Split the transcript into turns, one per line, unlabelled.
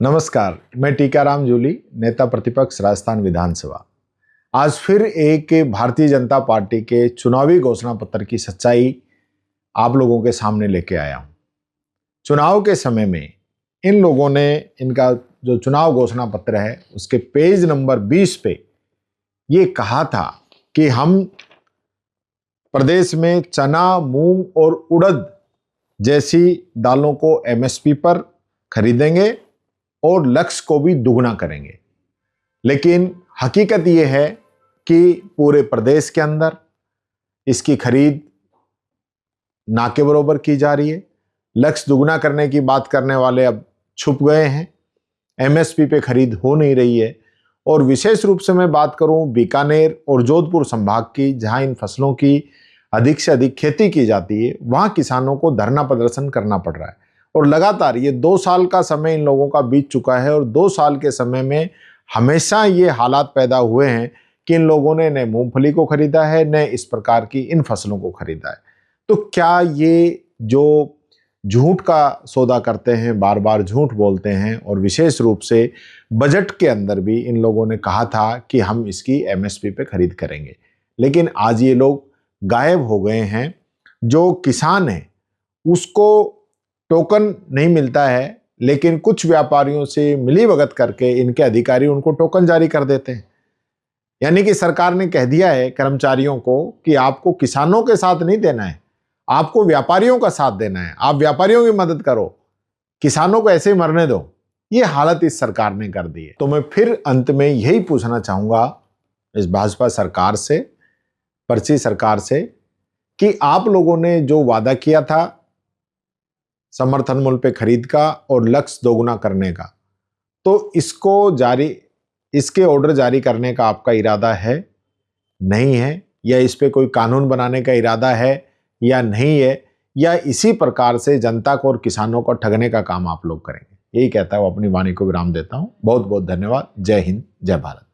नमस्कार, मैं टीकाराम जूली, नेता प्रतिपक्ष राजस्थान विधानसभा। आज फिर एक भारतीय जनता पार्टी के चुनावी घोषणा पत्र की सच्चाई आप लोगों के सामने लेके आया हूं। चुनाव के समय में इन लोगों ने इनका जो चुनाव घोषणा पत्र है उसके पेज नंबर 20 पे ये कहा था कि हम प्रदेश में चना, मूंग और उड़द जैसी दालों को एमएसपी पर खरीदेंगे और लक्ष्य को भी दुगना करेंगे। लेकिन हकीकत यह है कि पूरे प्रदेश के अंदर इसकी खरीद ना के बराबर की जा रही है। लक्ष्य दुगना करने की बात करने वाले अब छुप गए हैं, एमएसपी पे खरीद हो नहीं रही है। और विशेष रूप से मैं बात करूं बीकानेर और जोधपुर संभाग की, जहां इन फसलों की अधिक से अधिक खेती की जाती है, वहां किसानों को धरना प्रदर्शन करना पड़ रहा है। और लगातार ये 2 साल का समय इन लोगों का बीत चुका है और 2 साल के समय में हमेशा ये हालात पैदा हुए हैं कि इन लोगों ने न मूंगफली को खरीदा है, न इस प्रकार की इन फसलों को खरीदा है। तो क्या ये जो झूठ का सौदा करते हैं, बार बार झूठ बोलते हैं, और विशेष रूप से बजट के अंदर भी इन लोगों ने कहा था कि हम इसकी एमएसपी पे खरीद करेंगे, लेकिन आज ये लोग गायब हो गए हैं। जो किसान है उसको टोकन नहीं मिलता है, लेकिन कुछ व्यापारियों से मिलीभगत करके इनके अधिकारी उनको टोकन जारी कर देते हैं। यानी कि सरकार ने कह दिया है कर्मचारियों को कि आपको किसानों के साथ नहीं देना है, आपको व्यापारियों का साथ देना है। आप व्यापारियों की मदद करो, किसानों को ऐसे ही मरने दो। ये हालत इस सरकार ने कर दी है। तो मैं फिर अंत में यही पूछना चाहूंगा इस भाजपा सरकार से, पर्ची सरकार से, कि आप लोगों ने जो वादा किया था समर्थन मूल्य पे खरीद का और लक्ष्य दोगुना करने का, तो इसके ऑर्डर जारी करने का आपका इरादा है, नहीं है? या इस पे कोई कानून बनाने का इरादा है या नहीं है? या इसी प्रकार से जनता को और किसानों को ठगने का काम आप लोग करेंगे? यही कहता हूं, अपनी वाणी को विराम देता हूं। बहुत बहुत धन्यवाद। जय हिंद, जय भारत।